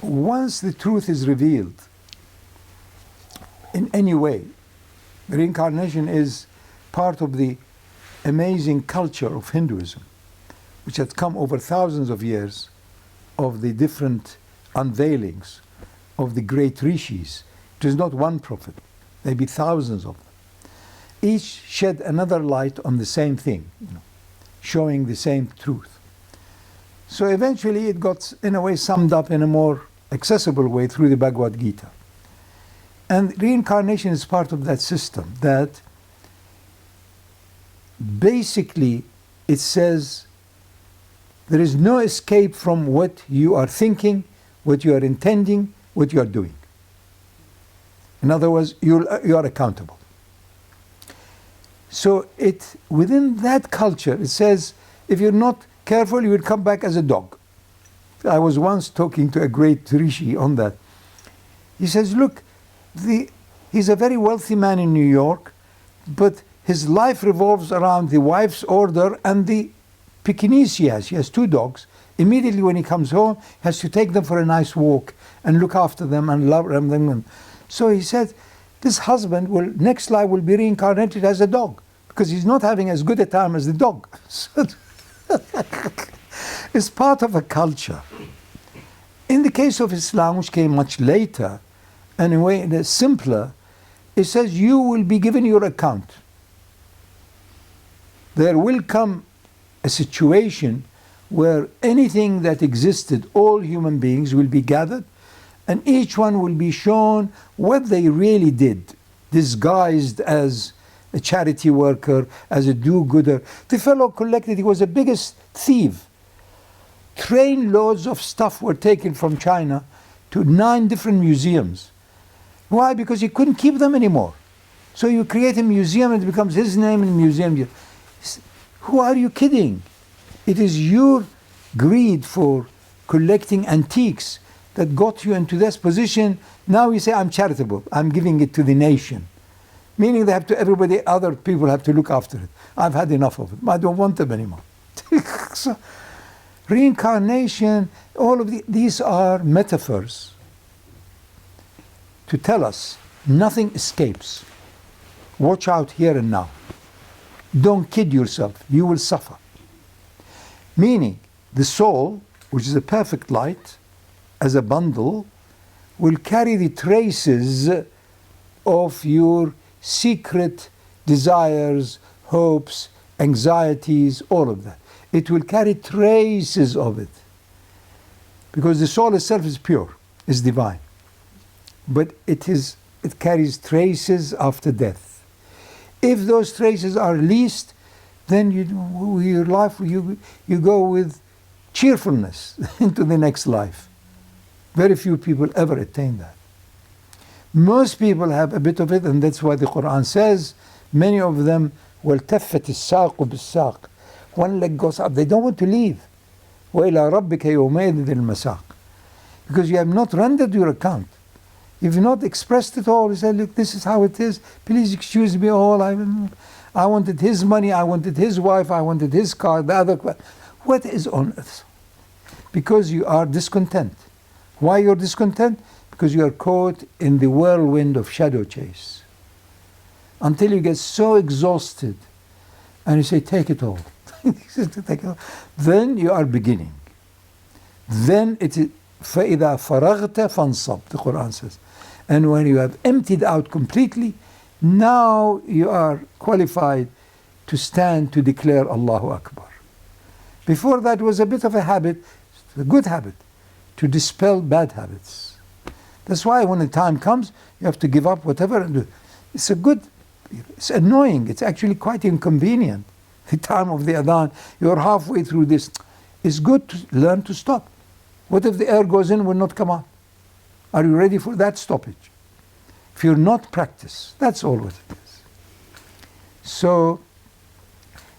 once the truth is revealed in any way, reincarnation is part of the amazing culture of Hinduism, which has come over thousands of years of the different unveilings of the great rishis. It is not one prophet, maybe thousands of them. Each shed another light on the same thing, showing the same truth. So eventually it got, in a way, summed up in a more accessible way through the Bhagavad Gita. And reincarnation is part of that system, that basically it says there is no escape from what you are thinking, what you are intending, what you are doing. In other words, you are accountable. So within that culture, it says, if you're not careful, you will come back as a dog. I was once talking to a great rishi on that. He says, look, he's a very wealthy man in New York, but his life revolves around the wife's order and the Pekingese he has. He has 2 dogs. Immediately when he comes home, he has to take them for a nice walk and look after them and love them. So he said, this husband next life will be reincarnated as a dog, because he's not having as good a time as the dog. So it's part of a culture. In the case of Islam, which came much later, and in a way it is simpler, it says you will be given your account. There will come a situation where anything that existed, all human beings will be gathered, and each one will be shown what they really did, disguised as a charity worker, as a do-gooder. The fellow collected, he was the biggest thief. Trainloads of stuff were taken from China to 9 different museums. Why? Because he couldn't keep them anymore. So you create a museum and it becomes his name in the museum. Who are you kidding? It is your greed for collecting antiques that got you into this position. Now you say, I'm charitable, I'm giving it to the nation. Meaning other people have to look after it. I've had enough of it. I don't want them anymore. So, reincarnation, all of these are metaphors to tell us nothing escapes. Watch out here and now. Don't kid yourself, you will suffer. Meaning, the soul, which is a perfect light, as a bundle, will carry the traces of your secret desires, hopes, anxieties, all of that. It will carry traces of it. Because the soul itself is pure, is divine. But it carries traces after death. If those traces are released, then your life, you go with cheerfulness into the next life. Very few people ever attain that. Most people have a bit of it, and that's why the Quran says, many of them, وَالْتَفَّتِ السَّاقُ بِالسَّاقِ. One leg goes up, they don't want to leave. وَإِلَىٰ رَبِّكَ يَوْمَئِذٍ الْمَسَاقِ. Because you have not rendered your account. If you've not expressed it all, you say, look, this is how it is, please excuse me all, I wanted his money, I wanted his wife, I wanted his car, the other car. What is on earth? Because you are discontent. Why you're discontent? Because you are caught in the whirlwind of shadow chase. Until you get so exhausted and you say, take it all. Then you are beginning. Then it is فَإِذَا فَرَغْتَ فَانْصَبْ, the Quran says. And when you have emptied out completely, now you are qualified to stand to declare Allahu Akbar. Before that was a bit of a habit, a good habit, to dispel bad habits. That's why when the time comes, you have to give up whatever and do. It's annoying, it's actually quite inconvenient. The time of the adhan, you're halfway through this. It's good to learn to stop. What if the air goes in, will not come out? Are you ready for that stoppage? If you're not, practice. That's all what it is. So,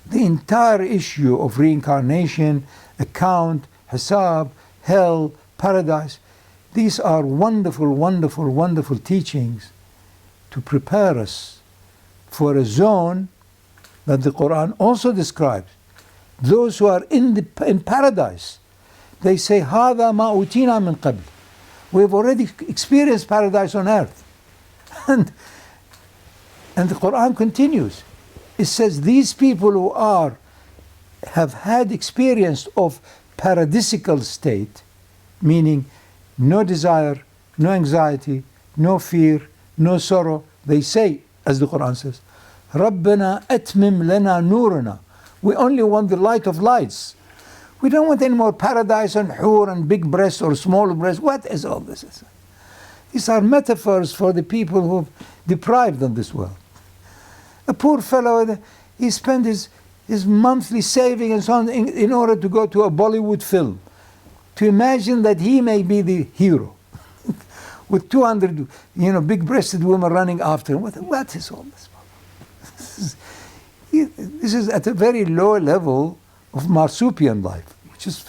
the entire issue of reincarnation, account, hisab, hell, paradise, these are wonderful, wonderful, wonderful teachings to prepare us for a zone that the Quran also describes. Those who are in paradise, they say, هَذَا مَا أُوتِينَا مِنْ قَبْلِ. We've already experienced paradise on earth. And the Quran continues. It says these people who have had experience of paradisical state, meaning no desire, no anxiety, no fear, no sorrow, they say, as the Quran says, رَبَّنَا أَتْمِمْ لَنَا نُورَنَا. We only want the light of lights. We don't want any more paradise and hur and big breasts or small breasts. What is all this? These are metaphors for the people who are deprived of this world. A poor fellow, he spent his monthly saving and so on in order to go to a Bollywood film, to imagine that he may be the hero with 200 big-breasted women running after him. What is all this? This is at a very low level of marsupial life, which is